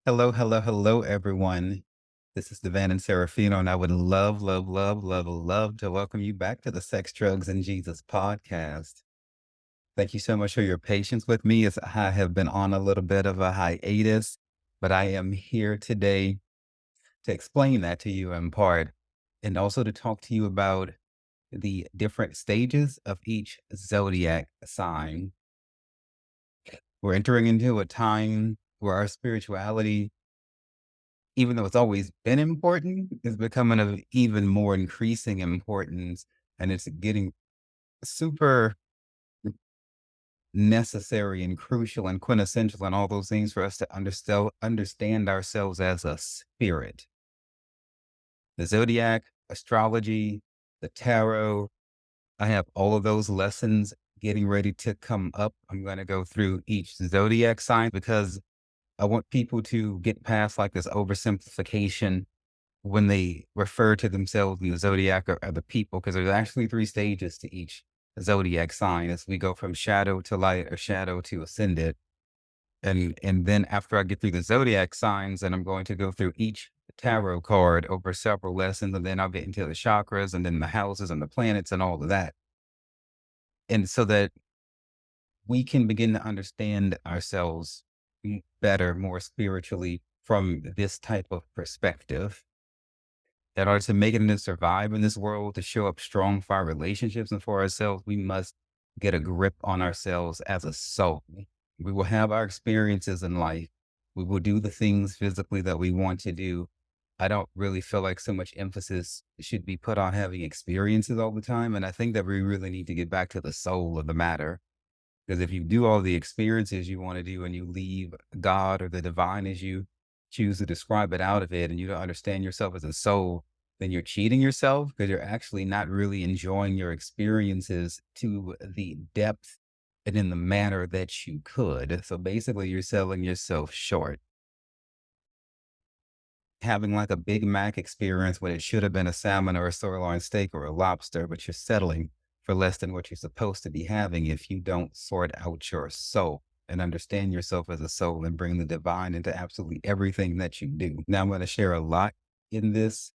Hello, hello, hello, everyone. This is Devan and Serafino, and I would love, love, love, love, love to welcome you back to the Sex, Drugs, and Jesus podcast. Thank you so much for your patience with me as I have been on a little bit of a hiatus, but I am here today to explain that to you in part and also to talk to you about the different stages of each zodiac sign. We're entering into a time where our spirituality, even though it's always been important, is becoming of even more increasing importance. And it's getting super necessary and crucial and quintessential and all those things for us to understand ourselves as a spirit. The zodiac, astrology, the tarot. I have all of those lessons getting ready to come up. I'm going to go through each zodiac sign because I want people to get past like this oversimplification when they refer to themselves in the zodiac or other people, because there's actually three stages to each zodiac sign as we go from shadow to light or shadow to ascended. And then after I get through the zodiac signs, and I'm going to go through each tarot card over several lessons, and then I'll get into the chakras and then the houses and the planets and all of that. And so that we can begin to understand ourselves better, more spiritually from this type of perspective. In order to make it and to survive in this world, to show up strong for our relationships and for ourselves, we must get a grip on ourselves as a soul. We will have our experiences in life. We will do the things physically that we want to do. I don't really feel like so much emphasis should be put on having experiences all the time. And I think that we really need to get back to the soul of the matter. Because if you do all the experiences you want to do and you leave God or the divine as you choose to describe it out of it and you don't understand yourself as a soul, then you're cheating yourself because you're actually not really enjoying your experiences to the depth and in the manner that you could. So basically, you're selling yourself short. Having like a Big Mac experience when it should have been a salmon or a sirloin steak or a lobster, but you're settling for less than what you're supposed to be having if you don't sort out your soul and understand yourself as a soul and bring the divine into absolutely everything that you do. Now, I'm going to share a lot in this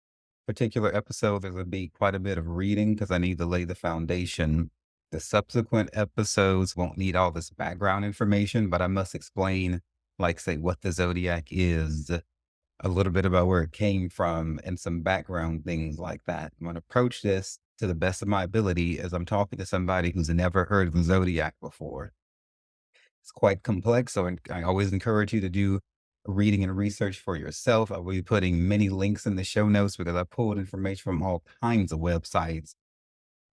particular episode. There's going to be quite a bit of reading because I need to lay the foundation. The subsequent episodes won't need all this background information, but I must explain, like, say, what the zodiac is, a little bit about where it came from, and some background things like that. I'm going to approach this to the best of my ability as I'm talking to somebody who's never heard of the zodiac before. It's quite complex, so I always encourage you to do reading and research for yourself. I will be putting many links in the show notes because I pulled information from all kinds of websites.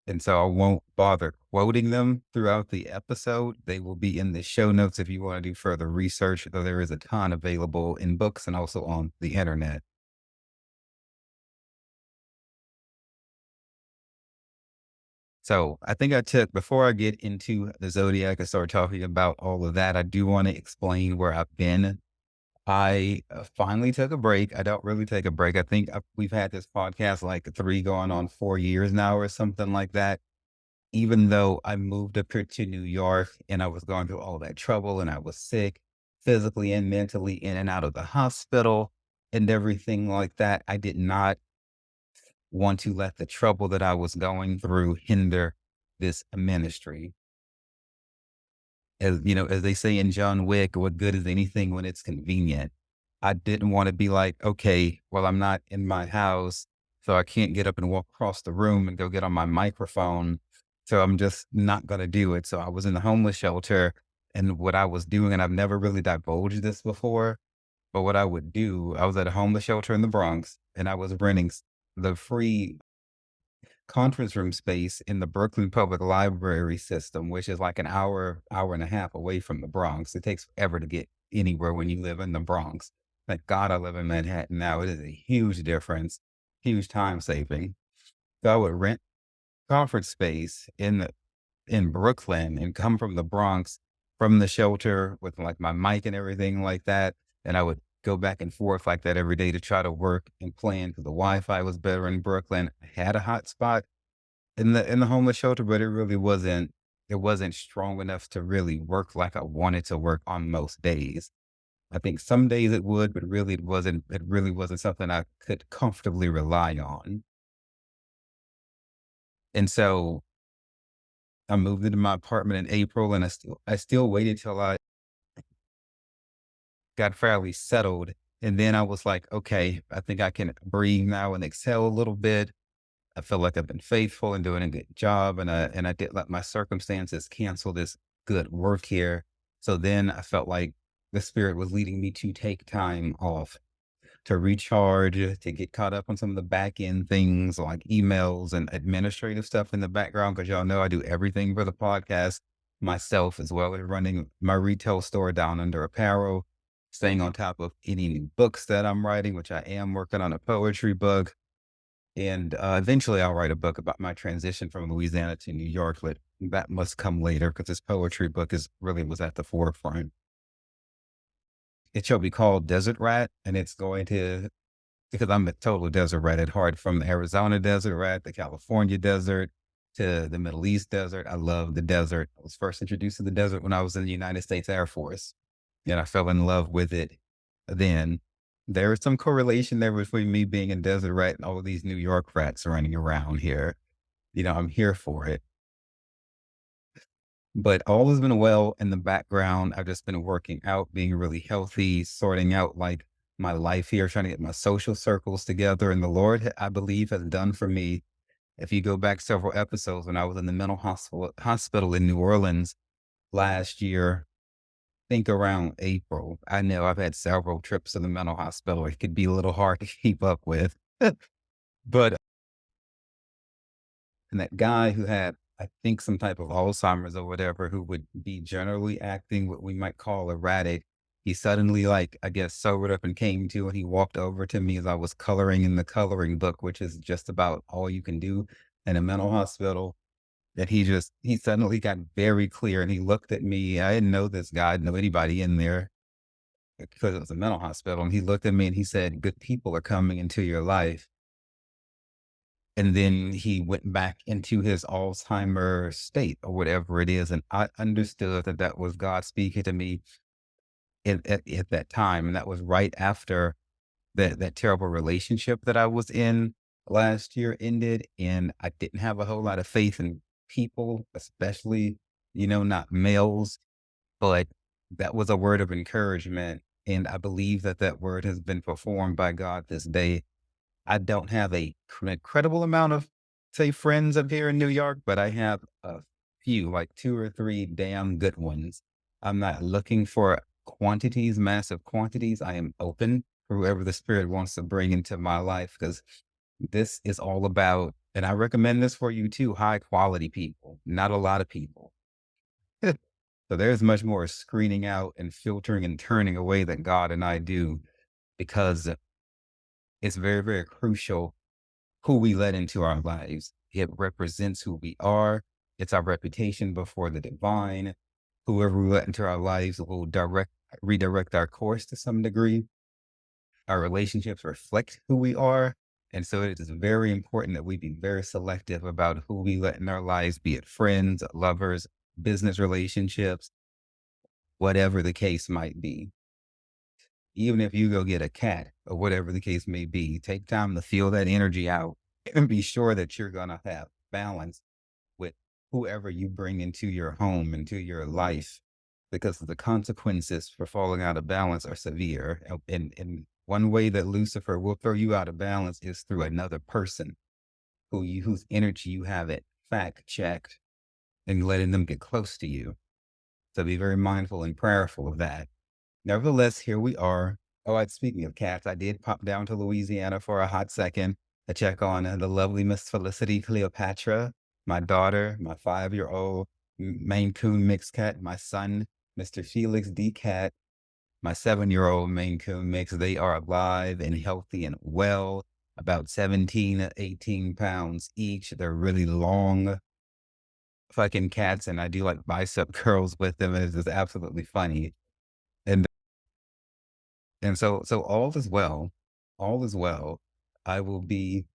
And so I won't bother quoting them throughout the episode. They will be in the show notes if you want to do further research, though there is a ton available in books and also on the internet. So I think before I get into the zodiac and start talking about all of that, I do want to explain where I've been. I finally took a break. I don't really take a break. I think we've had this podcast like three going on 4 years now or something like that. Even though I moved up here to New York and I was going through all that trouble and I was sick physically and mentally in and out of the hospital and everything like that, I did not want to let the trouble that I was going through hinder this ministry. As you know, as they say in John Wick, what good is anything when it's convenient? I didn't want to be like, okay, well, I'm not in my house, so I can't get up and walk across the room and go get on my microphone. So I'm just not going to do it. So I was in the homeless shelter. And what I was doing, and I've never really divulged this before, but what I would do, I was at a homeless shelter in the Bronx and I was renting the free conference room space in the Brooklyn Public Library system, which is like an hour, hour and a half away from the Bronx. It takes forever to get anywhere when you live in the Bronx. Thank God I live in Manhattan now. It is a huge difference, huge time saving. So I would rent conference space in Brooklyn and come from the Bronx from the shelter with like my mic and everything like that. And I would go back and forth like that every day to try to work and plan because the Wi-Fi was better in Brooklyn. I had a hot spot in the homeless shelter, but it wasn't strong enough to really work like I wanted to work on most days. I think some days it would, but really it really wasn't something I could comfortably rely on. And so I moved into my apartment in April, and I still waited till I got fairly settled. And then I was like, okay, I think I can breathe now and exhale a little bit. I feel like I've been faithful and doing a good job, and I didn't let my circumstances cancel this good work here. So then I felt like the spirit was leading me to take time off to recharge, to get caught up on some of the back end things like emails and administrative stuff in the background. Cause y'all know I do everything for the podcast myself, as well as running my retail store down under apparel, staying on top of any new books that I'm writing, which I am working on a poetry book. And eventually I'll write a book about my transition from Louisiana to New York, but that must come later because this poetry book is really was at the forefront. It shall be called Desert Rat, and it's going to because I'm a total desert rat at heart, from the Arizona desert rat, the California desert, to the Middle East desert. I love the desert. I was first introduced to the desert when I was in the United States Air Force, and I fell in love with it then. There is some correlation there between me being a desert rat and all of these New York rats running around here. I'm here for it. But all has been well in the background. I've just been working out, being really healthy, sorting out like my life here, trying to get my social circles together. And the Lord, I believe, has done for me. If you go back several episodes when I was in the mental hospital in New Orleans last year, I think around April, I know I've had several trips to the mental hospital. It could be a little hard to keep up with. But and that guy who had, I think, some type of Alzheimer's or whatever, who would be generally acting what we might call erratic, he suddenly, like, I guess, sobered up and came to, and he walked over to me as I was coloring in the coloring book, which is just about all you can do in a mental hospital. And he suddenly got very clear, and he looked at me. I didn't know this guy, I didn't know anybody in there because it was a mental hospital. And he looked at me and he said, "Good people are coming into your life." And then he went back into his Alzheimer state or whatever it is, and I understood that that was God speaking to me at that time, and that was right after that terrible relationship that I was in last year ended, and I didn't have a whole lot of faith in people, especially, not males, but that was a word of encouragement, and I believe that that word has been performed by God this day. I don't have a incredible amount of, say, friends up here in New York, but I have a few, like 2 or 3 damn good ones. I'm not looking for quantities, massive quantities. I am open for whoever the spirit wants to bring into my life, because this is all about, and I recommend this for you too, high quality people, not a lot of people. So there's much more screening out and filtering and turning away that God and I do, because it's very, very crucial who we let into our lives. It represents who we are. It's our reputation before the divine. Whoever we let into our lives will redirect our course to some degree. Our relationships reflect who we are. And so it is very important that we be very selective about who we let in our lives, be it friends, lovers, business relationships, whatever the case might be. Even if you go get a cat or whatever the case may be, take time to feel that energy out and be sure that you're going to have balance with whoever you bring into your home, into your life, because the consequences for falling out of balance are severe. And one way that Lucifer will throw you out of balance is through another person whose energy you have it fact checked and letting them get close to you. So be very mindful and prayerful of that. Nevertheless, here we are. Oh, speaking of cats, I did pop down to Louisiana for a hot second to check on the lovely Miss Felicity Cleopatra, my daughter, my 5-year-old Maine Coon mixed cat, my son, Mr. Felix D. Cat, my 7-year-old Maine Coon mix. They are alive and healthy and well, about 17 to 18 pounds each. They're really long fucking cats, and I do like bicep curls with them. It's just absolutely funny. And so all is well. All is well. I will be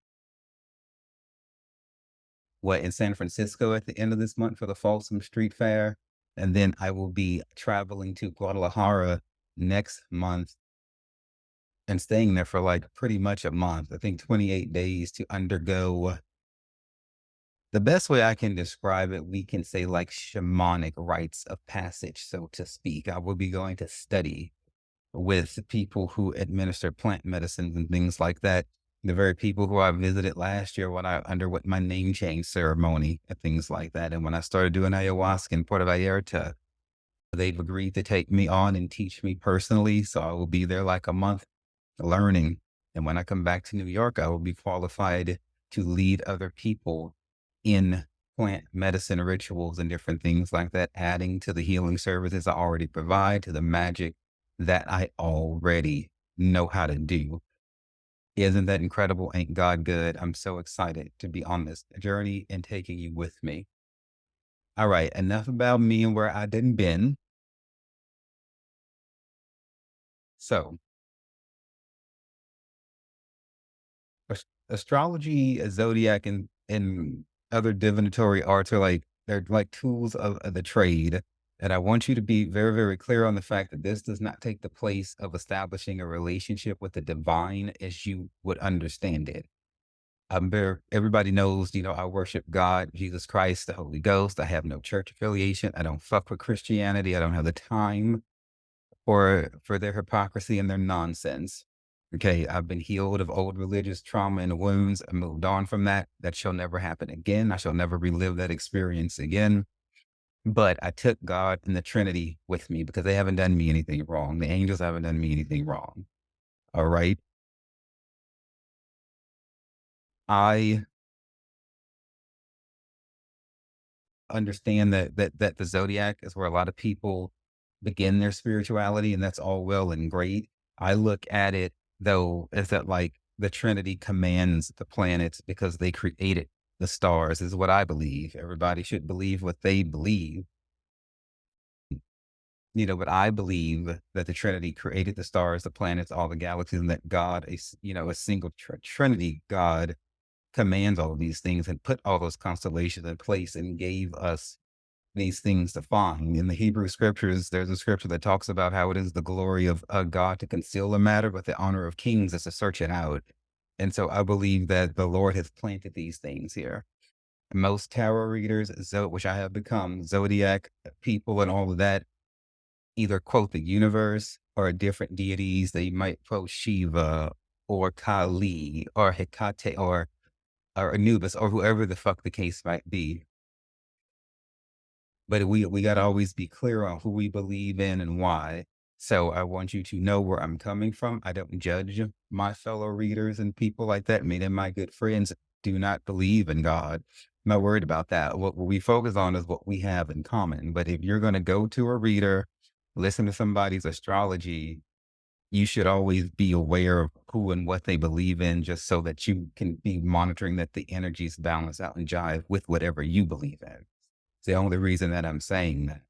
in San Francisco at the end of this month for the Folsom Street Fair, and then I will be traveling to Guadalajara next month and staying there for like pretty much a month. I think 28 days to undergo the best way I can describe it, we can say like shamanic rites of passage, so to speak. I will be going to study with people who administer plant medicines and things like that. The very people who I visited last year when I underwent my name change ceremony and things like that. And when I started doing ayahuasca in Puerto Vallarta, they've agreed to take me on and teach me personally. So I will be there like a month learning. And when I come back to New York, I will be qualified to lead other people in plant medicine rituals and different things like that, adding to the healing services I already provide, to the magic that I already know how to do. Isn't that incredible? Ain't God good? I'm so excited to be on this journey and taking you with me. All right, enough about me and where I didn't been. So, astrology, zodiac, and other divinatory arts are like they're like tools of the trade. And I want you to be very, very clear on the fact that this does not take the place of establishing a relationship with the divine as you would understand it. Everybody knows, I worship God, Jesus Christ, the Holy Ghost. I have no church affiliation. I don't fuck with Christianity. I don't have the time for their hypocrisy and their nonsense. Okay, I've been healed of old religious trauma and wounds. I moved on from that. That shall never happen again. I shall never relive that experience again. But I took God and the Trinity with me because they haven't done me anything wrong. The angels haven't done me anything wrong. All right. I understand that the zodiac is where a lot of people begin their spirituality, and that's all well and great. I look at it though as that like the Trinity commands the planets because they created the stars, is what I believe. Everybody should believe what they believe. But I believe that the Trinity created the stars, the planets, all the galaxies, and that God, a single Trinity God commands all of these things and put all those constellations in place and gave us these things to find. In the Hebrew scriptures, there's a scripture that talks about how it is the glory of God to conceal a matter, but the honor of kings is to search it out. And so I believe that the Lord has planted these things here. Most tarot readers, which I have become, zodiac people and all of that, either quote the universe or different deities. They might quote Shiva or Kali or Hecate or Anubis or whoever the fuck the case might be. But we gotta always be clear on who we believe in and why. So I want you to know where I'm coming from. I don't judge my fellow readers and people like that. Me and my good friends do not believe in God. I'm not worried about that. What we focus on is what we have in common. But if you're gonna go to a reader, listen to somebody's astrology, you should always be aware of who and what they believe in, just so that you can be monitoring that the energies balance out and jive with whatever you believe in. It's the only reason that I'm saying that.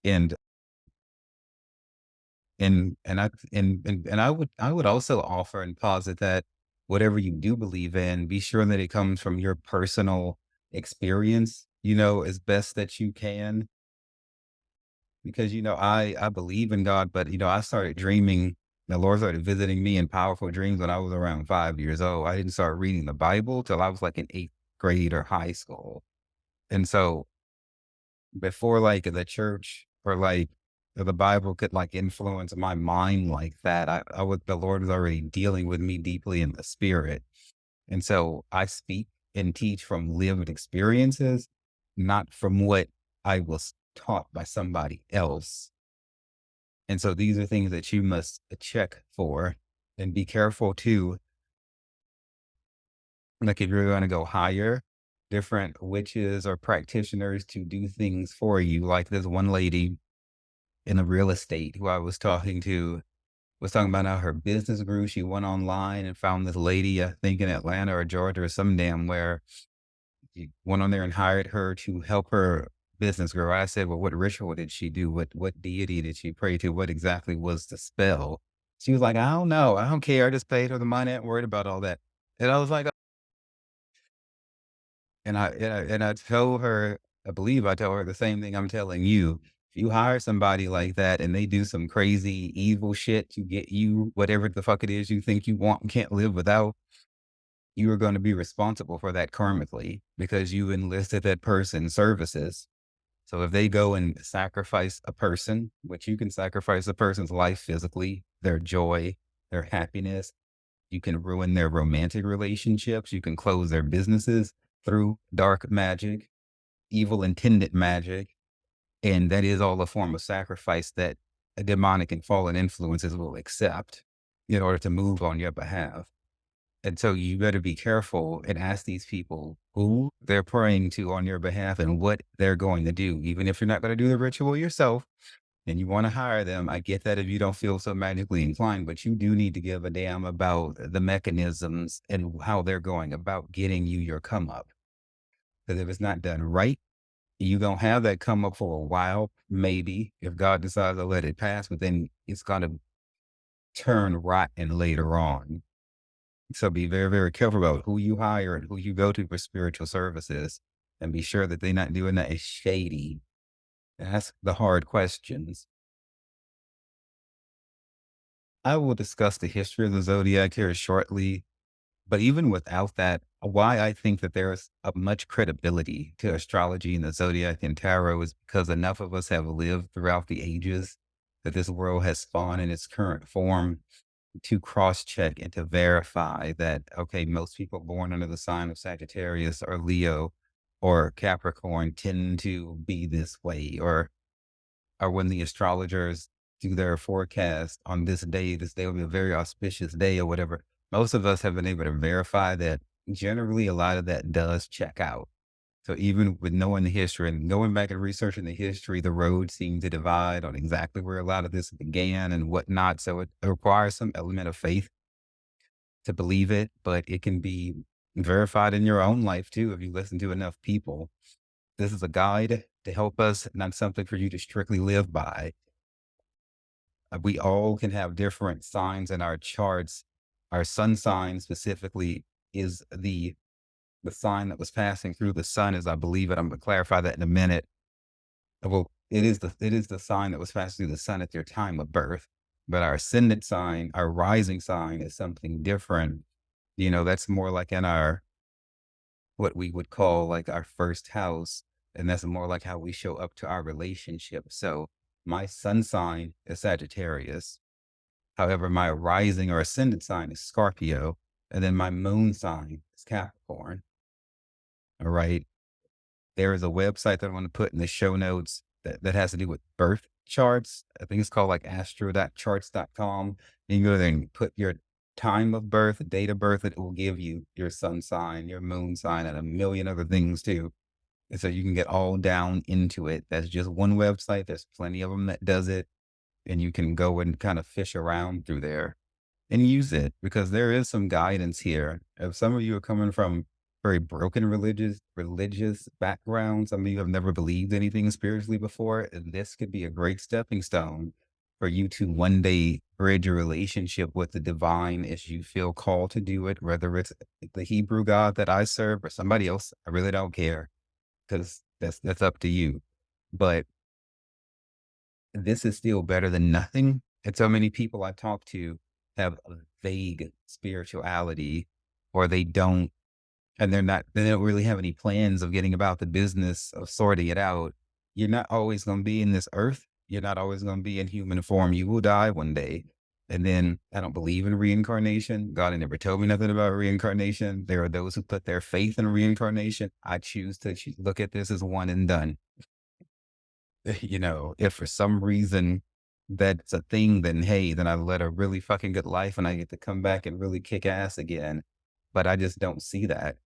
And and I would also offer and posit that whatever you do believe in, be sure that it comes from your personal experience, as best that you can. Because I believe in God, but I started dreaming. The Lord started visiting me in powerful dreams when I was around 5 years old. I didn't start reading the Bible till I was like in eighth grade or high school. And so before like the church or like the Bible could like influence my mind like that, the Lord was already dealing with me deeply in the spirit. And so I speak and teach from lived experiences, not from what I was taught by somebody else. And so these are things that you must check for and be careful too. Like if you're going to go hire different witches or practitioners to do things for you, like this one lady in the real estate who I was talking to was talking about how her business grew. She went online and found this lady, I think in Atlanta or Georgia or some damn where. She went on there and hired her to help her business grow. I said, well, what ritual did she do? What deity did she pray to? What exactly was the spell? She was like, I don't know. I don't care. I just paid her the money. I ain't worried about all that. And I was like, and I told her, I believe I told her the same thing I'm telling you. If you hire somebody like that and they do some crazy evil shit to get you whatever the fuck it is you think you want and can't live without, you are going to be responsible for that karmically because you enlisted that person's services. So if they go and sacrifice a person, which you can sacrifice a person's life physically, their joy, their happiness, you can ruin their romantic relationships, you can close their businesses through dark magic, evil intended magic. And that is all a form of sacrifice that a demonic and fallen influences will accept in order to move on your behalf. And so you better be careful and ask these people who they're praying to on your behalf and what they're going to do. Even if you're not going to do the ritual yourself and you want to hire them, I get that if you don't feel so magically inclined, but you do need to give a damn about the mechanisms and how they're going about getting you your come up. Because if it's not done right, you don't have that come up for a while, maybe, if God decides to let it pass, but then it's going to turn rotten later on. So be very, very careful about who you hire and who you go to for spiritual services and be sure that they're not doing that as shady. Ask the hard questions. I will discuss the history of the zodiac here shortly, but even without that, why I think that there is a much credibility to astrology and the zodiac and tarot is because enough of us have lived throughout the ages that this world has spawned in its current form to cross check and to verify that, okay, most people born under the sign of Sagittarius or Leo or Capricorn tend to be this way, or when the astrologers do their forecast on this day will be a very auspicious day or whatever. Most of us have been able to verify that generally a lot of that does check out. So even with knowing the history and going back and researching the history, the roads seem to divide on exactly where a lot of this began and whatnot. So it requires some element of faith to believe it, but it can be verified in your own life too if you listen to enough people. This is a guide to help us, not something for you to strictly live by. We all can have different signs in our charts. Our sun sign specifically is the sign that was passing through the sun, as I believe it. I'm going to clarify that in a minute. Well, it is the sign that was passing through the sun at your time of birth. But our ascendant sign, our rising sign, is something different. That's more like in our what we would call like our first house, and that's more like how we show up to our relationship. So my sun sign is Sagittarius. However, my rising or ascendant sign is Scorpio, and then my moon sign is Capricorn. All right. There is a website that I'm going to put in the show notes that has to do with birth charts. I think it's called like astro.charts.com. You can go there and put your time of birth, date of birth, it will give you your sun sign, your moon sign, and a million other things too. And so you can get all down into it. That's just one website. There's plenty of them that does it. And you can go and kind of fish around through there and use it because there is some guidance here. If some of you are coming from very broken religious backgrounds, some of you have never believed anything spiritually before, and this could be a great stepping stone for you to one day bridge a relationship with the divine as you feel called to do it, whether it's the Hebrew God that I serve or somebody else. I really don't care because that's up to you. But this is still better than nothing. And so many people I talk to have a vague spirituality, or they don't, and they don't really have any plans of getting about the business of sorting it out. You're not always going to be in this earth. You're not always going to be in human form. You will die one day. And then I don't believe in reincarnation. God had never told me nothing about reincarnation. There are those who put their faith in reincarnation. I choose to look at this as one and done. If for some reason that's a thing, then hey, then I led a really fucking good life and I get to come back and really kick ass again. But I just don't see that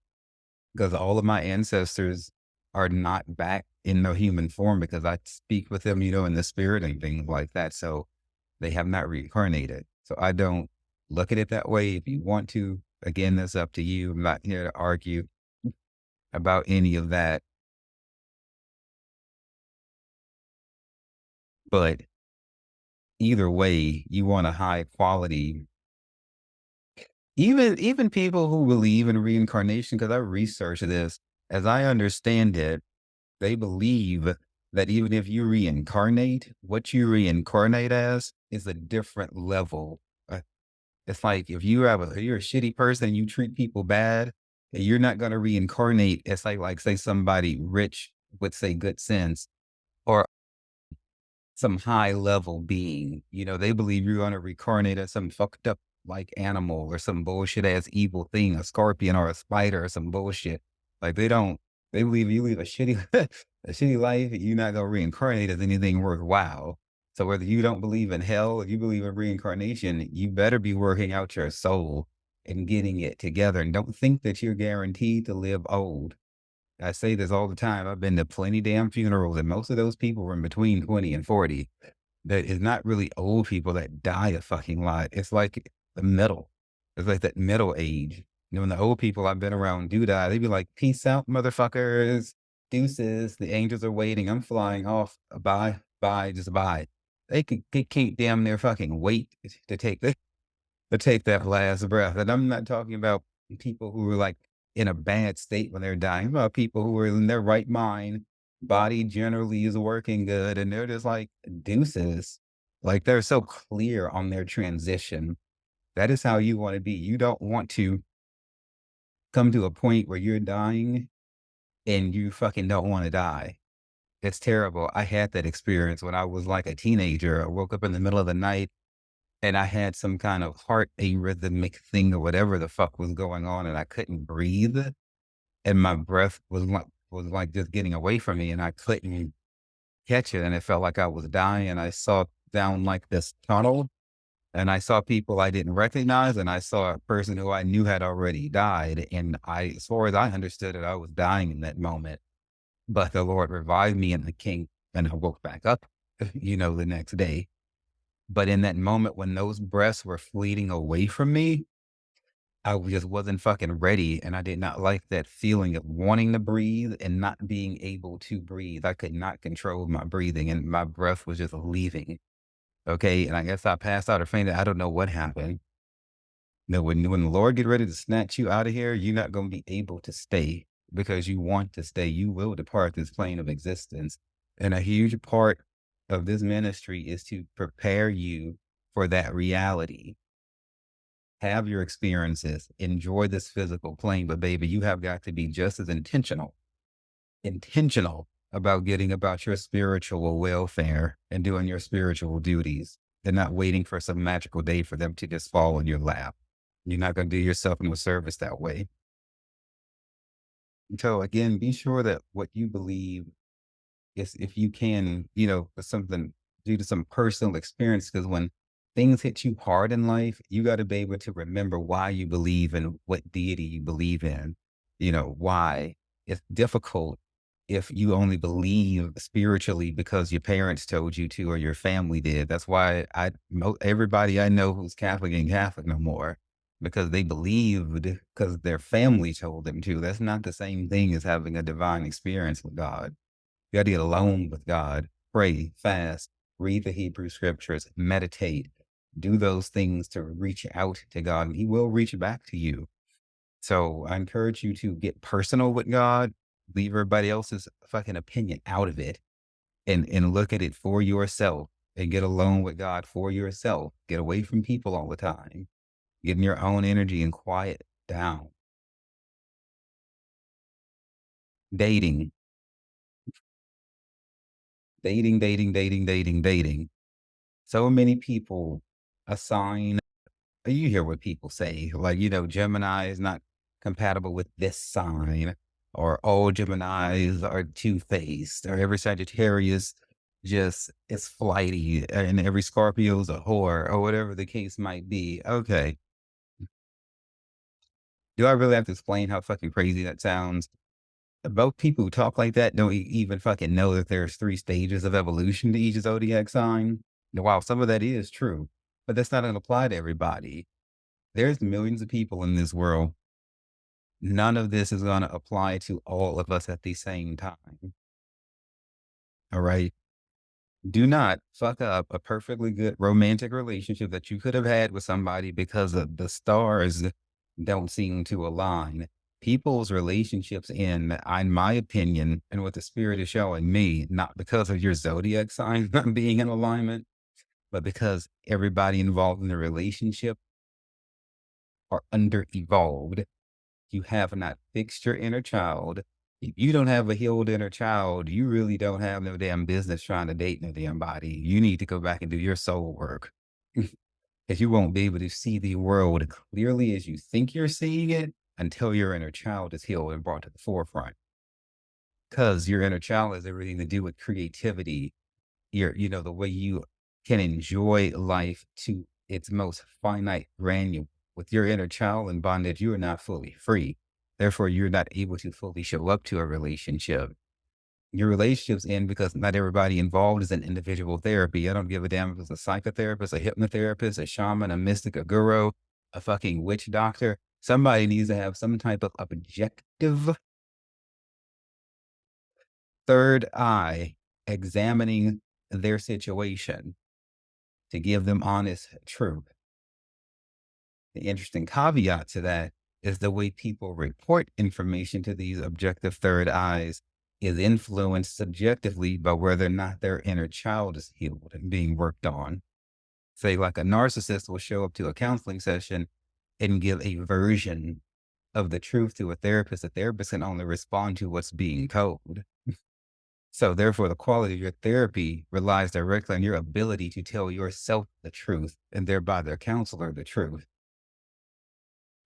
because all of my ancestors are not back in no human form because I speak with them, in the spirit and things like that. So they have not reincarnated. So I don't look at it that way. If you want to, again, that's up to you. I'm not here to argue about any of that. But either way, you want a high quality. Even people who believe in reincarnation, because I researched this, as I understand it, they believe that even if you reincarnate, what you reincarnate as is a different level. It's like if you're a shitty person, you treat people bad, you're not going to reincarnate as like say somebody rich with say good sense or some high level being. You know, they believe you're going to reincarnate as some fucked up like animal or some bullshit ass evil thing, a scorpion or a spider or some bullshit. Like they believe you live a shitty, a shitty life. You're not going to reincarnate as anything worthwhile. So whether you don't believe in hell, if you believe in reincarnation, you better be working out your soul and getting it together. And don't think that you're guaranteed to live old. I say this all the time. I've been to plenty damn funerals, and most of those people were in between 20 and 40. That is not really old people that die a fucking lot. It's like the middle. It's like that middle age. You know, when the old people I've been around do die, they be like, peace out, motherfuckers. Deuces. The angels are waiting. I'm flying off. Bye. Bye. Just bye. They can't damn near fucking wait to take to take that last breath. And I'm not talking about people who are like in a bad state when they're dying. I'm about people who are in their right mind. Body generally is working good, and they're just like deuces. Like they're so clear on their transition. That is how you want to be. You don't want to come to a point where you're dying and you fucking don't want to die. It's terrible. I had that experience when I was like a teenager. I woke up in the middle of the night and I had some kind of heart arrhythmic thing or whatever the fuck was going on, and I couldn't breathe, and my breath was like just getting away from me, and I couldn't catch it, and it felt like I was dying. And I saw down like this tunnel, and I saw people I didn't recognize, and I saw a person who I knew had already died. And as far as I understood it, I was dying in that moment, but the Lord revived me in the king, and I woke back up, you know, the next day. But in that moment when those breaths were fleeting away from me, I just wasn't fucking ready. And I did not like that feeling of wanting to breathe and not being able to breathe. I could not control my breathing and my breath was just leaving. Okay. And I guess I passed out or fainted. I don't know what happened. No, when the Lord get ready to snatch you out of here, you're not going to be able to stay because you want to stay. You will depart this plane of existence. And a huge part of this ministry is to prepare you for that reality. Have your experiences, enjoy this physical plane, but baby, you have got to be just as intentional about getting about your spiritual welfare and doing your spiritual duties and not waiting for some magical day for them to just fall in your lap. You're not going to do yourself no service that way. So again, be sure that what you believe is, if you can, you know, for something due to some personal experience, because when things hit you hard in life, you got to be able to remember why you believe and what deity you believe in. You know, why it's difficult if you only believe spiritually because your parents told you to or your family did. That's why everybody I know who's Catholic ain't Catholic no more, because they believed because their family told them to. That's not the same thing as having a divine experience with God. You got to get alone with God, pray, fast, read the Hebrew scriptures, meditate, do those things to reach out to God, and He will reach back to you. So I encourage you to get personal with God, leave everybody else's fucking opinion out of it, and look at it for yourself and get alone with God for yourself. Get away from people all the time. Get in your own energy and quiet down. Dating, dating. So many people assign, you hear what people say, like, you know, Gemini is not compatible with this sign, or all Geminis are two-faced, or every Sagittarius just is flighty, and every Scorpio's a whore, or whatever the case might be. Okay. Do I really have to explain how fucking crazy that sounds? Both people who talk like that don't even fucking know that there's 3 stages of evolution to each zodiac sign. While some of that is true, but that's not gonna apply to everybody. There's millions of people in this world. None of this is gonna apply to all of us at the same time. All right? Do not fuck up a perfectly good romantic relationship that you could have had with somebody because of the stars don't seem to align. People's relationships in my opinion, and what the spirit is showing me, not because of your zodiac sign not being in alignment, but because everybody involved in the relationship are under evolved. You have not fixed your inner child. If you don't have a healed inner child, you really don't have no damn business trying to date no damn body. You need to go back and do your soul work. Because you won't be able to see the world clearly as you think you're seeing it until your inner child is healed and brought to the forefront. Because your inner child has everything to do with creativity, the way you can enjoy life to its most finite granule. With your inner child in bondage, you are not fully free. Therefore, you're not able to fully show up to a relationship. Your relationships end because not everybody involved is in individual therapy. I don't give a damn if it's a psychotherapist, a hypnotherapist, a shaman, a mystic, a guru, a fucking witch doctor. Somebody needs to have some type of objective third eye examining their situation to give them honest truth. The interesting caveat to that is the way people report information to these objective third eyes is influenced subjectively by whether or not their inner child is healed and being worked on. Say, like a narcissist will show up to a counseling session and give a version of the truth to a therapist. The therapist can only respond to what's being told. So therefore, the quality of your therapy relies directly on your ability to tell yourself the truth and thereby their counselor the truth.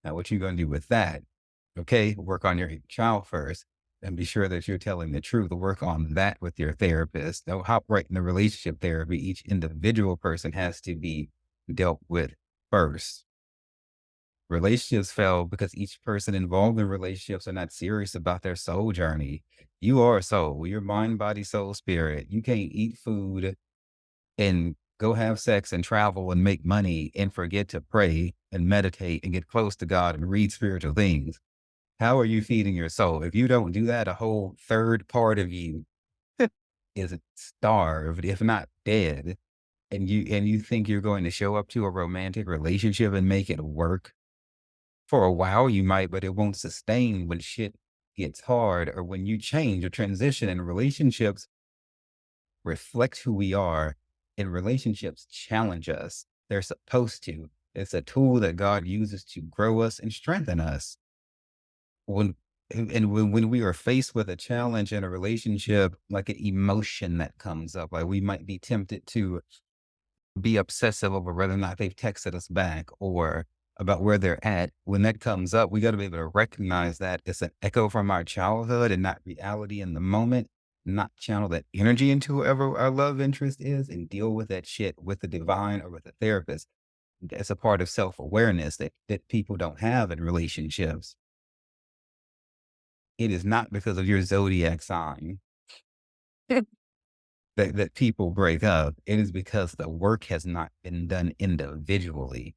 Now, what you going to do with that? Okay, work on your child first and be sure that you're telling the truth. Work on that with your therapist. Don't hop right into relationship therapy. Each individual person has to be dealt with first. Relationships fail because each person involved in relationships are not serious about their soul journey. You are a soul. You're mind, body, soul, spirit. You can't eat food and go have sex and travel and make money and forget to pray and meditate and get close to God and read spiritual things. How are you feeding your soul? If you don't do that, a whole third part of you is starved, if not dead. And you think you're going to show up to a romantic relationship and make it work. For a while you might, but it won't sustain when shit gets hard or when you change or transition. And relationships reflect who we are, and relationships challenge us. They're supposed to. It's a tool that God uses to grow us and strengthen us. When when we are faced with a challenge in a relationship, like an emotion that comes up, like we might be tempted to be obsessive over whether or not they've texted us back or about where they're at. When that comes up, we got to be able to recognize that it's an echo from our childhood and not reality in the moment, not channel that energy into whoever our love interest is and deal with that shit with the divine or with a therapist. That's a part of self-awareness that people don't have in relationships. It is not because of your zodiac sign that people break up. It is because the work has not been done individually.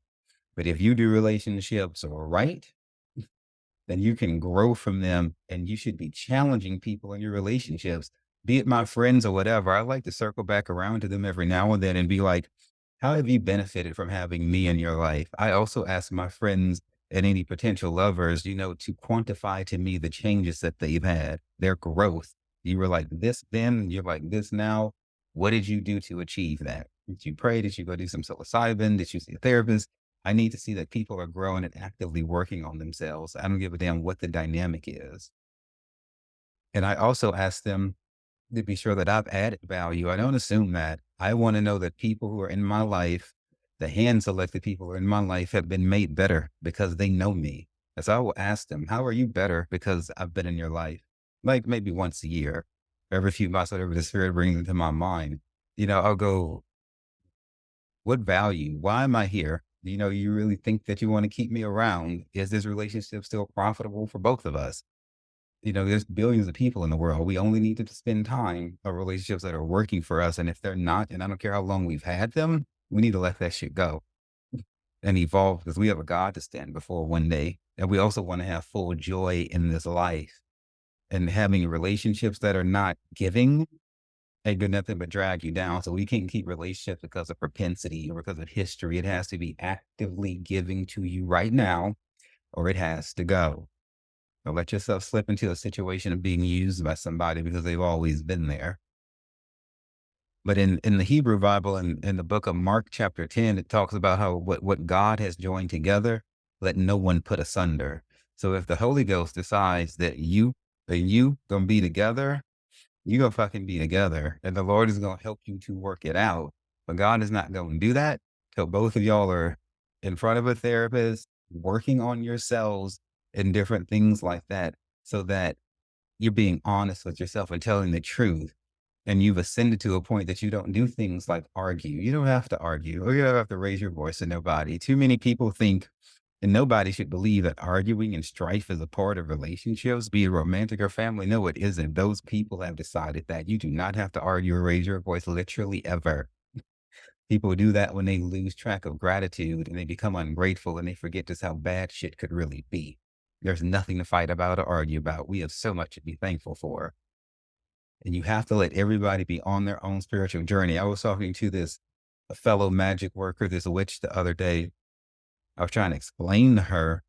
But if you do relationships right, then you can grow from them and you should be challenging people in your relationships, be it my friends or whatever. I like to circle back around to them every now and then and be like, how have you benefited from having me in your life? I also ask my friends and any potential lovers, to quantify to me the changes that they've had, their growth. You were like this then, you're like this now. What did you do to achieve that? Did you pray? Did you go do some psilocybin? Did you see a therapist? I need to see that people are growing and actively working on themselves. I don't give a damn what the dynamic is. And I also ask them to be sure that I've added value. I don't assume that. I want to know that people who are in my life, the hand selected people who are in my life, have been made better because they know me. And so I will ask them, how are you better because I've been in your life? Like maybe once a year, every few months, whatever the spirit brings into my mind. I'll go, what value? Why am I here? You really think that you want to keep me around? Is this relationship still profitable for both of us? There's billions of people in the world. We only need to spend time on relationships that are working for us. And if they're not, and I don't care how long we've had them, we need to let that shit go and evolve because we have a God to stand before one day. And we also want to have full joy in this life. And having relationships that are not giving ain't do nothing but drag you down. So we can't keep relationships because of propensity or because of history. It has to be actively giving to you right now, or it has to go. Or let yourself slip into a situation of being used by somebody because they've always been there. But in the Hebrew Bible, in the book of Mark, chapter 10, it talks about how what God has joined together, let no one put asunder. So if the Holy Ghost decides that you and you gonna be together, you gonna fucking be together, and the Lord is gonna help you to work it out. But God is not gonna do that till both of y'all are in front of a therapist, working on yourselves and different things like that, so that you're being honest with yourself and telling the truth. And you've ascended to a point that you don't do things like argue. You don't have to argue, or you don't have to raise your voice to nobody. Too many people think, and nobody should believe, that arguing and strife is a part of relationships, be it romantic or family. No, it isn't. Those people have decided that you do not have to argue or raise your voice literally ever. People do that when they lose track of gratitude and they become ungrateful and they forget just how bad shit could really be. There's nothing to fight about or argue about. We have so much to be thankful for. And you have to let everybody be on their own spiritual journey. I was talking to a fellow magic worker, this witch, the other day. I was trying to explain to her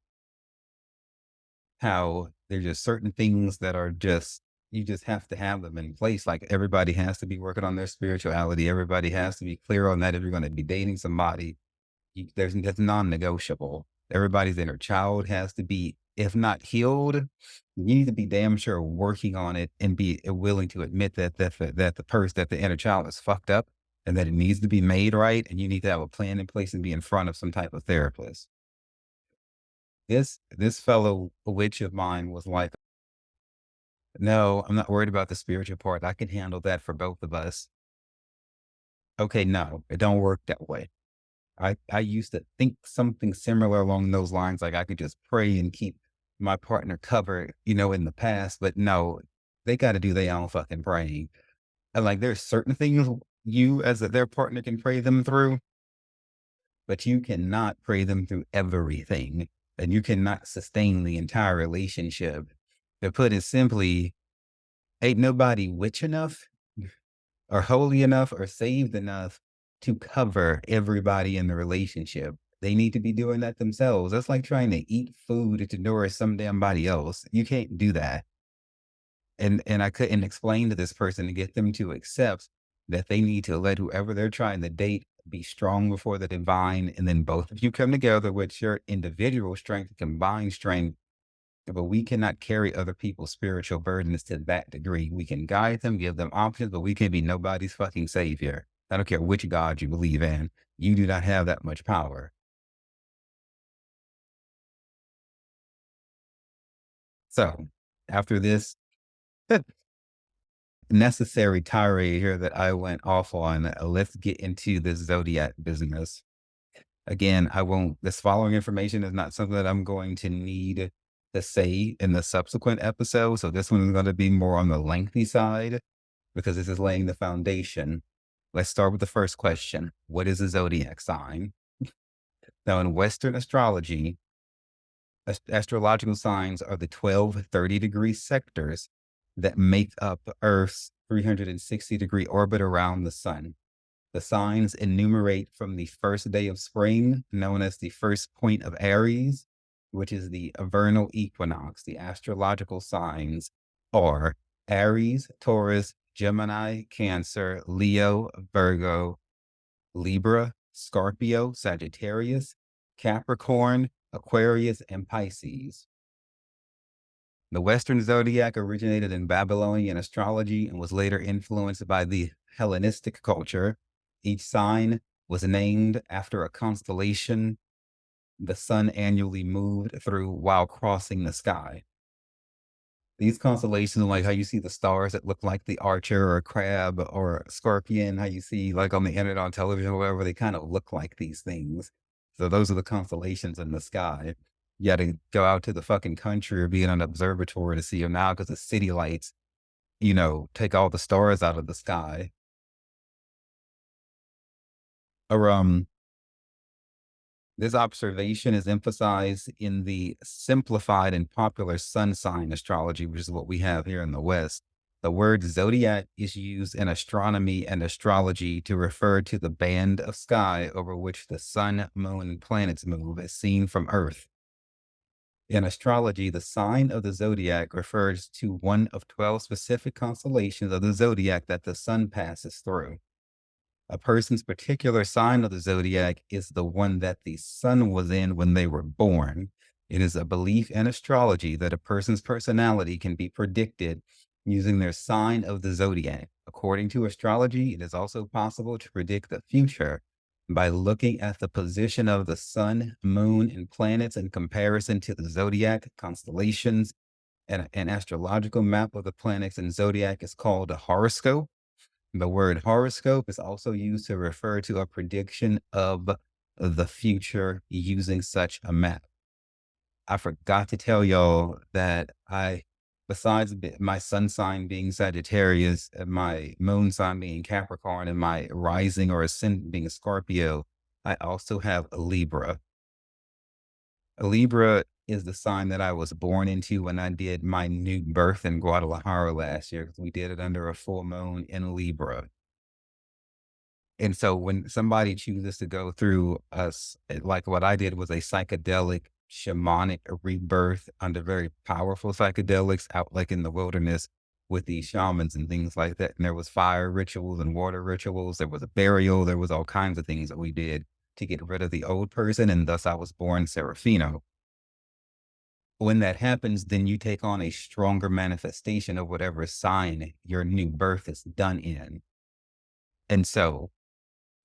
how there's just certain things that are just, you just have to have them in place. Like everybody has to be working on their spirituality. Everybody has to be clear on that. If you're going to be dating somebody, that's non-negotiable. Everybody's inner child has to be, if not healed, you need to be damn sure working on it and be willing to admit that the inner child is fucked up and that it needs to be made right. And you need to have a plan in place and be in front of some type of therapist. This fellow witch of mine was like, no, I'm not worried about the spiritual part. I can handle that for both of us. Okay, no, it don't work that way. I used to think something similar along those lines, like I could just pray and keep my partner covered, in the past, but no, they got to do their own fucking praying. And like, there's certain things you as their partner can pray them through, but you cannot pray them through everything, and you cannot sustain the entire relationship. To put it simply, ain't nobody witch enough or holy enough or saved enough to cover everybody in the relationship. They need to be doing that themselves. That's like trying to eat food to nourish some damn body else. You can't do that. And I couldn't explain to this person to get them to accept that they need to let whoever they're trying to date be strong before the divine. And then both of you come together with your individual strength, combined strength. But we cannot carry other people's spiritual burdens to that degree. We can guide them, give them options, but we can be nobody's fucking savior. I don't care which God you believe in. You do not have that much power. So after this necessary tirade here that I went off on, let's get into this zodiac business. Again, this following information is not something that I'm going to need to say in the subsequent episode. So this one is going to be more on the lengthy side because this is laying the foundation. Let's start with the first question. What is a zodiac sign? Now, in Western astrology, astrological signs are the 12 30-degree sectors that make up Earth's 360-degree orbit around the sun. The signs enumerate from the first day of spring, known as the first point of Aries, which is the vernal equinox. The astrological signs are Aries, Taurus, Gemini, Cancer, Leo, Virgo, Libra, Scorpio, Sagittarius, Capricorn, Aquarius, and Pisces. The Western zodiac originated in Babylonian astrology and was later influenced by the Hellenistic culture. Each sign was named after a constellation the sun annually moved through while crossing the sky. These constellations, like how you see the stars that look like the Archer or a Crab or a Scorpion, how you see like on the internet, on television, or whatever, they kind of look like these things. So those are the constellations in the sky. You got to go out to the fucking country or be in an observatory to see them now because the city lights, take all the stars out of the sky. Or this observation is emphasized in the simplified and popular sun sign astrology, which is what we have here in the West. The word zodiac is used in astronomy and astrology to refer to the band of sky over which the sun, moon, and planets move as seen from Earth. In astrology, the sign of the zodiac refers to one of 12 specific constellations of the zodiac that the sun passes through. A person's particular sign of the zodiac is the one that the sun was in when they were born. It is a belief in astrology that a person's personality can be predicted using their sign of the zodiac. According to astrology, it is also possible to predict the future by looking at the position of the sun, moon, and planets in comparison to the zodiac constellations. And an astrological map of the planets and zodiac is called a horoscope. The word horoscope is also used to refer to a prediction of the future using such a map. I forgot to tell y'all that besides my sun sign being Sagittarius, and my moon sign being Capricorn, and my rising or ascendant being Scorpio, I also have a Libra. A Libra is the sign that I was born into when I did my new birth in Guadalajara last year, because we did it under a full moon in Libra. And so when somebody chooses to go through like what I did was a psychedelic shamanic rebirth under very powerful psychedelics out like in the wilderness with these shamans and things like that. And there was fire rituals and water rituals. There was a burial. There was all kinds of things that we did to get rid of the old person. And thus I was born Serafino. When that happens, then you take on a stronger manifestation of whatever sign your new birth is done in. And so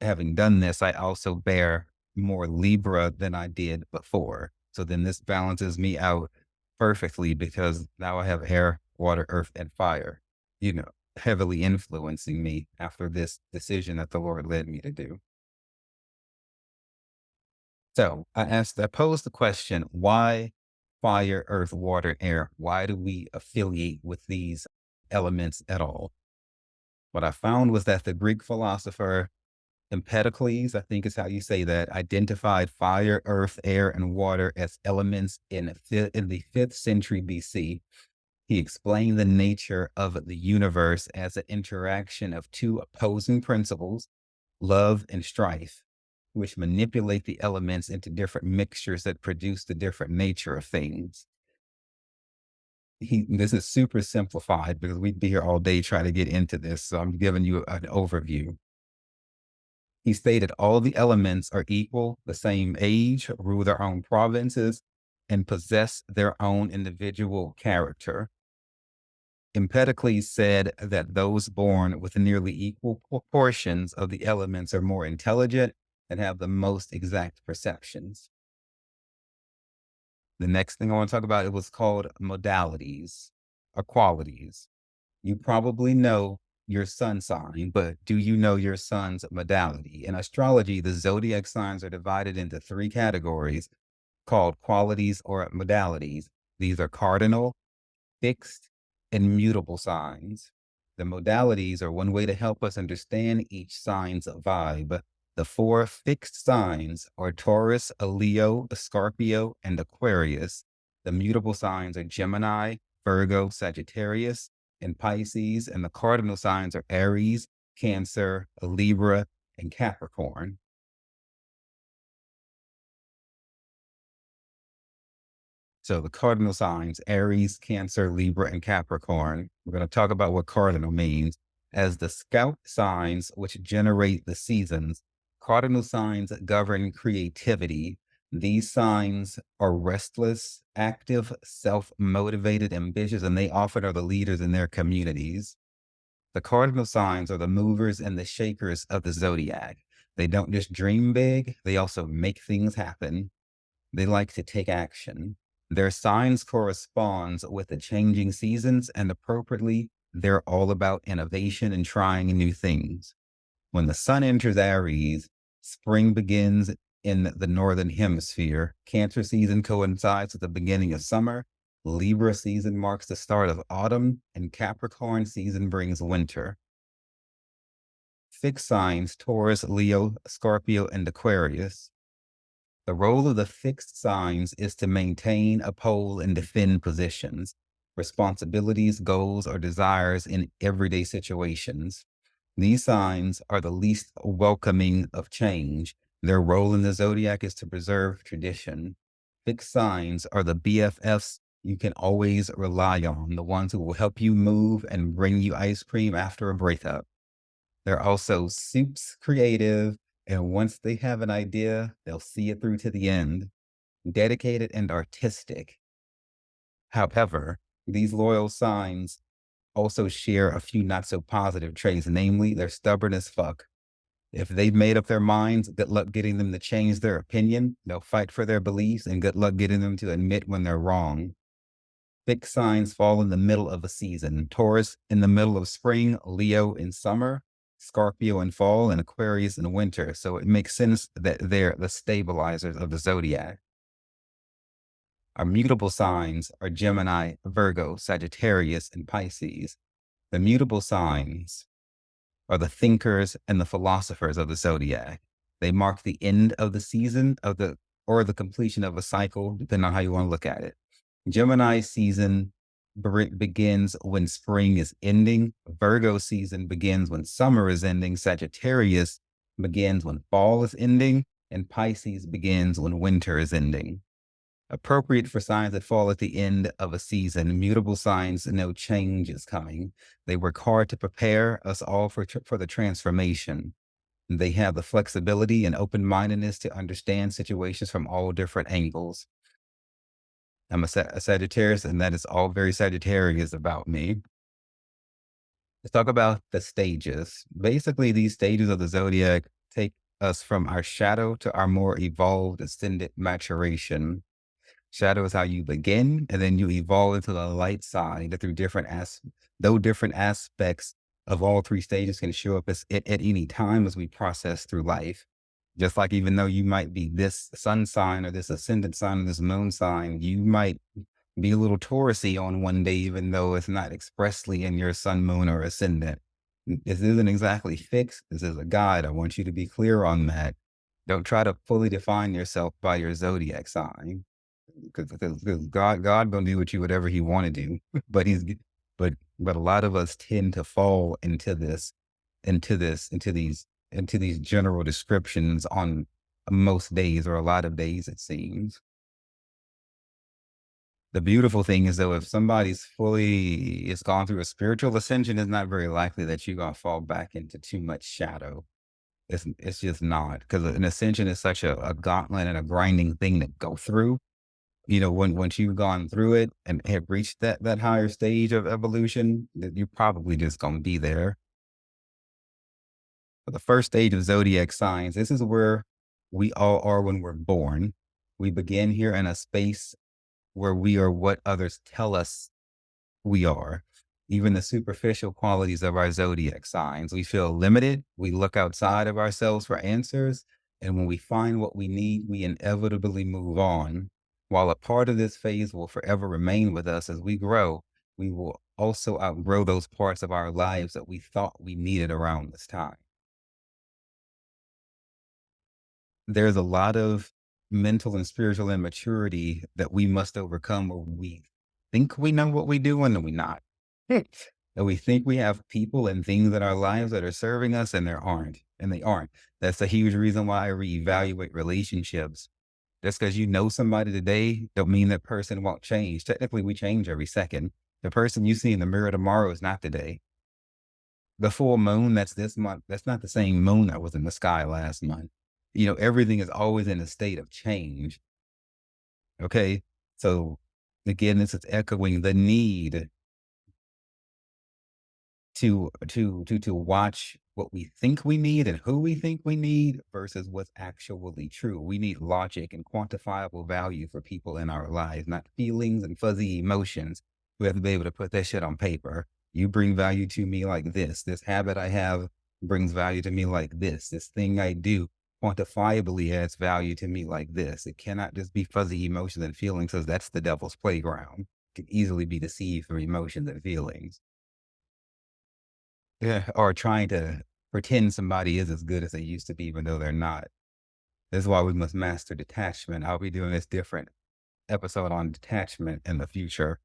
having done this, I also bear more Libra than I did before. So then this balances me out perfectly because now I have air, water, earth, and fire, heavily influencing me after this decision that the Lord led me to do. So I posed the question, why fire, earth, water, air? Why do we affiliate with these elements at all? What I found was that the Greek philosopher Empedocles, I think is how you say that, identified fire, earth, air, and water as elements in the 5th century BC. He explained the nature of the universe as an interaction of two opposing principles, love and strife, which manipulate the elements into different mixtures that produce the different nature of things. This is super simplified because we'd be here all day trying to get into this. So I'm giving you an overview. He stated all the elements are equal, the same age, rule their own provinces, and possess their own individual character. Empedocles said that those born with nearly equal proportions of the elements are more intelligent and have the most exact perceptions. The next thing I want to talk about, it was called modalities or qualities. You probably know your sun sign, but do you know your sun's modality? In astrology, the zodiac signs are divided into 3 categories called qualities or modalities. These are cardinal, fixed, and mutable signs. The modalities are one way to help us understand each sign's vibe. The 4 fixed signs are Taurus, a Leo, a Scorpio, and Aquarius. The mutable signs are Gemini, Virgo, Sagittarius, and Pisces, and the cardinal signs are Aries, Cancer, Libra, and Capricorn. So the cardinal signs, Aries, Cancer, Libra, and Capricorn. We're going to talk about what cardinal means. As the scout signs, which generate the seasons, cardinal signs govern creativity. These signs are restless, active, self-motivated, ambitious, and they often are the leaders in their communities. The cardinal signs are the movers and the shakers of the zodiac. They don't just dream big, they also make things happen. They like to take action. Their signs corresponds with the changing seasons, and appropriately, they're all about innovation and trying new things. When the sun enters Aries, spring begins in the northern hemisphere. Cancer season coincides with the beginning of summer. Libra season marks the start of autumn, and Capricorn season brings winter. Fixed signs, Taurus, Leo, Scorpio, and Aquarius. The role of the fixed signs is to maintain, uphold, and defend positions, responsibilities, goals, or desires in everyday situations. These signs are the least welcoming of change. Their role in the zodiac is to preserve tradition. Fixed signs are the BFFs you can always rely on, the ones who will help you move and bring you ice cream after a breakup. They're also soups creative, and once they have an idea, they'll see it through to the end. Dedicated and artistic. However, these loyal signs also share a few not so positive traits, namely, they're stubborn as fuck. If they've made up their minds, good luck getting them to change their opinion. They'll fight for their beliefs, and good luck getting them to admit when they're wrong. Fixed signs fall in the middle of a season. Taurus in the middle of spring, Leo in summer, Scorpio in fall, and Aquarius in winter. So it makes sense that they're the stabilizers of the zodiac. Our mutable signs are Gemini, Virgo, Sagittarius, and Pisces. The mutable signs are the thinkers and the philosophers of the zodiac. They mark the end of the season or the completion of a cycle, depending on how you want to look at it. Gemini season begins when spring is ending. Virgo season begins when summer is ending. Sagittarius begins when fall is ending. And Pisces begins when winter is ending. Appropriate for signs that fall at the end of a season. Mutable signs know change is coming. They work hard to prepare us all for the transformation. They have the flexibility and open-mindedness to understand situations from all different angles. I'm a Sagittarius, and that is all very Sagittarius about me. Let's talk about the stages. Basically, these stages of the zodiac take us from our shadow to our more evolved, ascended maturation. Shadow is how you begin, and then you evolve into the light side through different aspects of all three stages can show up at any time as we process through life. Just like even though you might be this sun sign or this ascendant sign or this moon sign, you might be a little Taurusy on one day, even though it's not expressly in your sun, moon, or ascendant. This isn't exactly fixed. This is a guide. I want you to be clear on that. Don't try to fully define yourself by your zodiac sign, because God gonna do with you whatever He want to do. But but a lot of us tend to fall into these general descriptions on most days, or a lot of days, it seems. The beautiful thing is, though, if somebody's is gone through a spiritual ascension, it's not very likely that you're gonna fall back into too much shadow. It's just not, because an ascension is such a gauntlet and a grinding thing to go through. Once you've gone through it and have reached that higher stage of evolution, that you're probably just gonna be there. But the first stage of zodiac signs, this is where we all are when we're born. We begin here in a space where we are what others tell us we are. Even the superficial qualities of our zodiac signs. We feel limited. We look outside of ourselves for answers. And when we find what we need, we inevitably move on. While a part of this phase will forever remain with us as we grow, we will also outgrow those parts of our lives that we thought we needed around this time. There's a lot of mental and spiritual immaturity that we must overcome, where we think we know what we do and we not. And we think we have people and things in our lives that are serving us, and they aren't. That's a huge reason why I reevaluate relationships. Just because you know somebody today don't mean that person won't change. Technically, we change every second. The person you see in the mirror tomorrow is not today. The full moon that's this month, that's not the same moon that was in the sky last month. Everything is always in a state of change. Okay. So again, this is echoing the need to watch what we think we need and who we think we need versus what's actually true. We need logic and quantifiable value for people in our lives, not feelings and fuzzy emotions. We have to be able to put that shit on paper. You bring value to me like this. This habit I have brings value to me like this. This thing I do quantifiably adds value to me like this. It cannot just be fuzzy emotions and feelings, because that's the devil's playground. It can easily be deceived through emotions and feelings. Yeah, or trying to pretend somebody is as good as they used to be, even though they're not. This is why we must master detachment. I'll be doing this different episode on detachment in the future.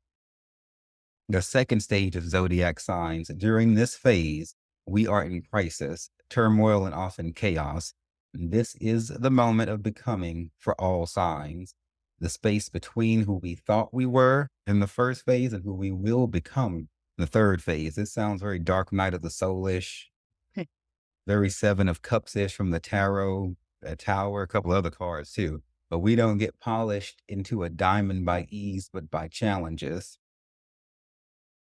The second stage of zodiac signs. During this phase, we are in crisis, turmoil, and often chaos. This is the moment of becoming for all signs. the space between who we thought we were in the first phase and who we will become in the third phase. This sounds very Dark Night of the Soul-ish, very Seven of Cups-ish from the tarot, a tower, a couple other cards too. But we don't get polished into a diamond by ease, but by challenges.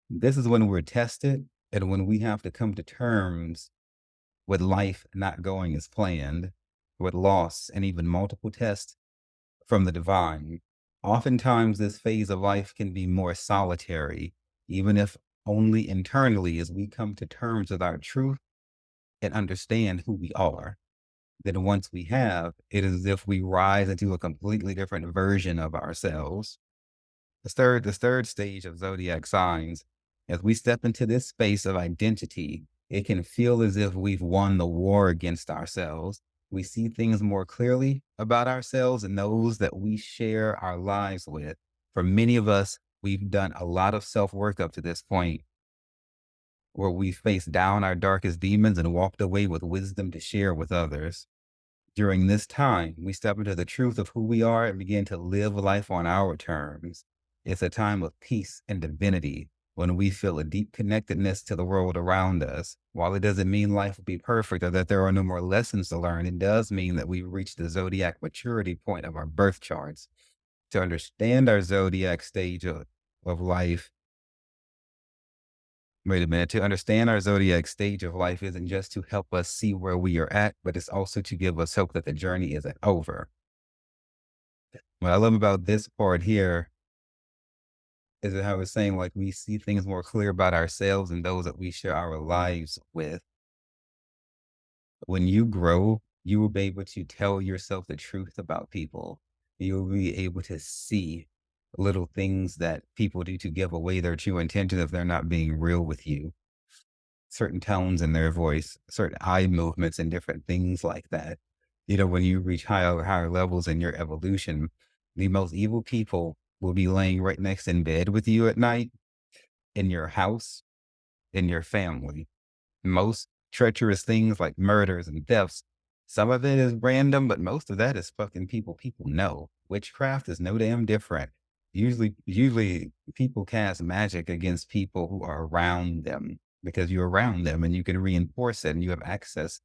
This is when we're tested and when we have to come to terms with life not going as planned, with loss and even multiple tests from the divine. Oftentimes, this phase of life can be more solitary, even if only internally, as we come to terms with our truth and understand who we are. Then once we have, it is as if we rise into a completely different version of ourselves. The third stage of zodiac signs, as we step into this space of identity, it can feel as if we've won the war against ourselves. We see things more clearly about ourselves and those that we share our lives with. For many of us, we've done a lot of self work up to this point where we faced down our darkest demons and walked away with wisdom to share with others. During this time, we step into the truth of who we are and begin to live life on our terms. It's a time of peace and divinity when we feel a deep connectedness to the world around us. While it doesn't mean life will be perfect or that there are no more lessons to learn, it does mean that we've reached the zodiac maturity point of our birth charts. To understand our zodiac stage of life, wait a minute, to understand our zodiac stage of life isn't just to help us see where we are at, but it's also to give us hope that the journey isn't over. What I love about this part here is that how I was saying, like, we see things more clear about ourselves and those that we share our lives with. When you grow, you will be able to tell yourself the truth about people. You'll be able to see little things that people do to give away their true intention if they're not being real with you. Certain tones in their voice, certain eye movements, and different things like that. When you reach higher levels in your evolution, the most evil people will be laying right next in bed with you at night, in your house, in your family. Most treacherous things like murders and thefts, some of it is random, but most of that is fucking people know. Witchcraft is no damn different. Usually people cast magic against people who are around them because you're around them and you can reinforce it and you have access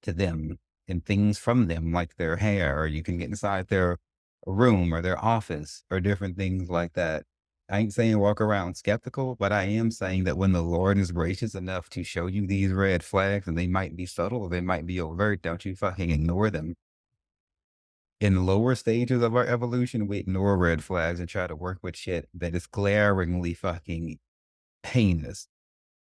to them and things from them like their hair, or you can get inside their room or their office or different things like that. I ain't saying walk around skeptical, but I am saying that when the Lord is gracious enough to show you these red flags, and they might be subtle or they might be overt, don't you fucking ignore them. In lower stages of our evolution, we ignore red flags and try to work with shit that is glaringly fucking heinous.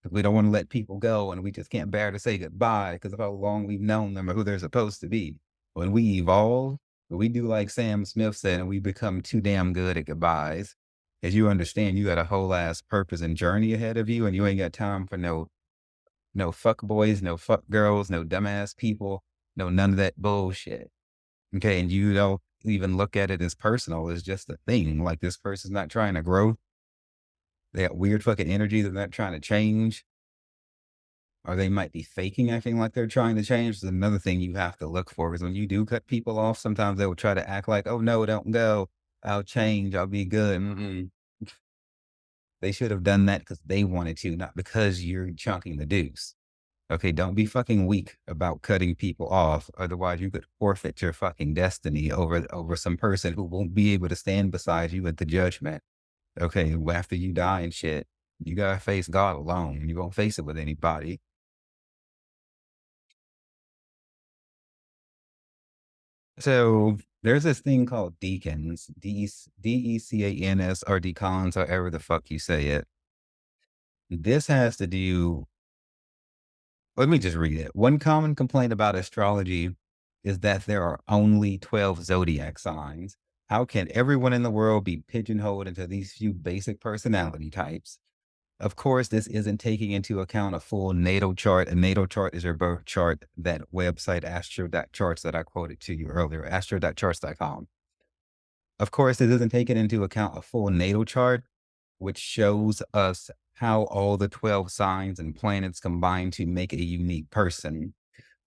'Cause we don't want to let people go and we just can't bear to say goodbye because of how long we've known them or who they're supposed to be. When we evolve, we do like Sam Smith said, and we become too damn good at goodbyes. As you understand, you got a whole ass purpose and journey ahead of you, and you ain't got time for no fuck boys, no fuck girls, no dumbass people, no none of that bullshit. Okay, and you don't even look at it as personal. It's just a thing. Like this person's not trying to grow. They got weird fucking energy. They're not trying to change. Or they might be faking acting like they're trying to change. Is another thing you have to look for. Because when you do cut people off, sometimes they will try to act like, oh no, don't go. I'll change. I'll be good. Mm-mm. They should have done that because they wanted to, not because you're chunking the deuce. Okay, don't be fucking weak about cutting people off. Otherwise, you could forfeit your fucking destiny over some person who won't be able to stand beside you at the judgment. Okay, after you die and shit, you gotta face God alone. You won't face it with anybody. So there's this thing called decans, Decans, or decons, however the fuck you say it. This has to do, let me just read it. One common complaint about astrology is that there are only 12 zodiac signs. How can everyone in the world be pigeonholed into these few basic personality types? Of course, this isn't taking into account a full natal chart. A natal chart is your birth chart, that website, astro.charts, that I quoted to you earlier, astro.charts.com. Of course, it doesn't take into account a full natal chart, which shows us how all the 12 signs and planets combine to make a unique person.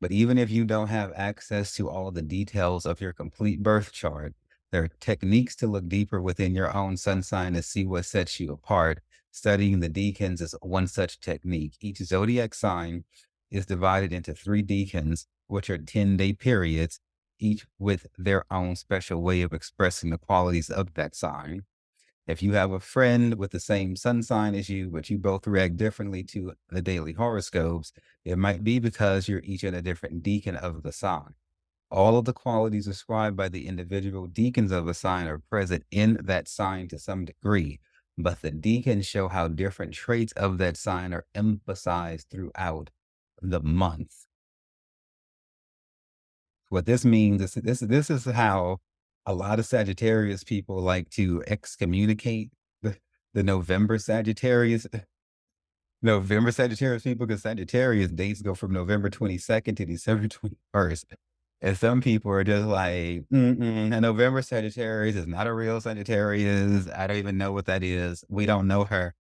But even if you don't have access to all the details of your complete birth chart, There are techniques to look deeper within your own sun sign to see what sets you apart. Studying the decans is one such technique. Each zodiac sign is divided into 3 decans, which are 10-day periods, each with their own special way of expressing the qualities of that sign. If you have a friend with the same sun sign as you, but you both react differently to the daily horoscopes, it might be because you're each in a different decan of the sign. All of the qualities described by the individual decans of a sign are present in that sign to some degree, but the decans show how different traits of that sign are emphasized throughout the month. What this means is this is how a lot of Sagittarius people like to excommunicate the November Sagittarius people, because Sagittarius dates go from November 22nd to December 21st. And some people are just like, a November Sagittarius is not a real Sagittarius. I don't even know what that is. We don't know her.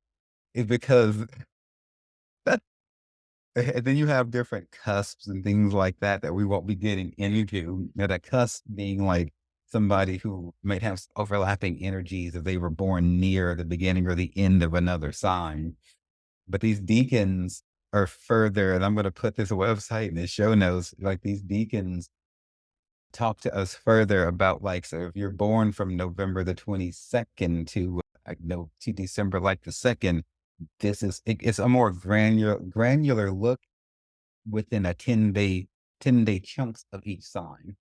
It's because and then you have different cusps and things like that that we won't be getting into. Now, that cusp being like somebody who might have overlapping energies if they were born near the beginning or the end of another sign. But these decans are further, and I'm going to put this website in the show notes. Like, these decans talk to us further about, like, so if you're born from November the 22nd to no to December like the 2nd, it's a more granular look within a 10-day chunks of each sign.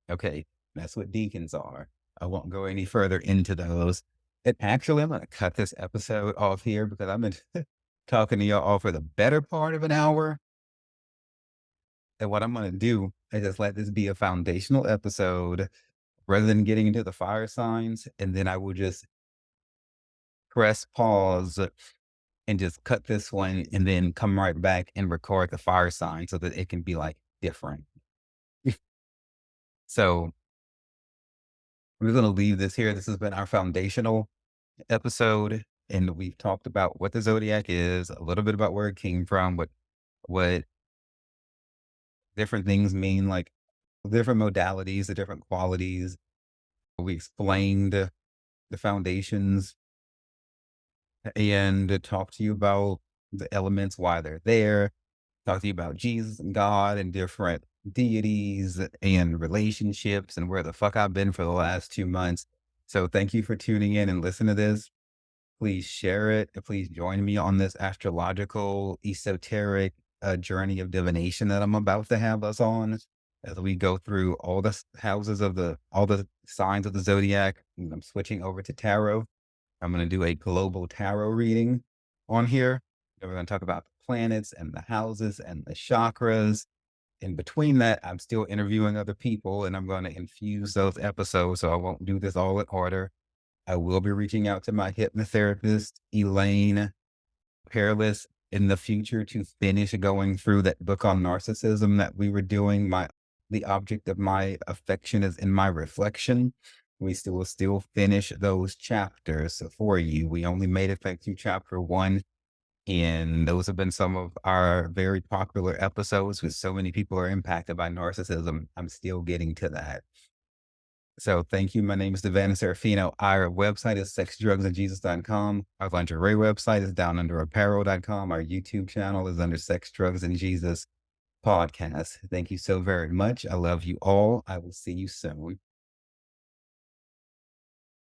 Okay, that's what decans are. I won't go any further into those. And actually, I'm going to cut this episode off here because I've been talking to y'all for the better part of an hour. And what I'm going to do is just let this be a foundational episode rather than getting into the fire signs. And then I will just press pause and just cut this one and then come right back and record the fire sign so that it can be like different. So we're going to leave this here. This has been our foundational episode, and we've talked about what the zodiac is, a little bit about where it came from, what different things mean, like different modalities, the different qualities. We explained the foundations and talk to you about the elements, why they're there, talk to you about Jesus and God and different deities and relationships and where the fuck I've been for the last 2 months. So thank you for tuning in and listening to this. Please share it. And please join me on this astrological, esoteric journey of divination that I'm about to have us on as we go through all the houses of all the signs of the zodiac. And I'm switching over to tarot. I'm going to do a global tarot reading on here. And we're going to talk about the planets and the houses and the chakras. In between that, I'm still interviewing other people and I'm going to infuse those episodes. So I won't do this all in order. I will be reaching out to my hypnotherapist, Elaine Perilous, in the future to finish going through that book on narcissism that we were doing. The object of my affection is in my reflection. We will still finish those chapters for you. We only made it back to chapter 1. And those have been some of our very popular episodes because so many people are impacted by narcissism. I'm still getting to that. So thank you. My name is Divana Serafino. Our website is sexdrugsandjesus.com. Our lingerie website is down under apparel.com. Our YouTube channel is under Sex, Drugs, and Jesus Podcast. Thank you so very much. I love you all. I will see you soon.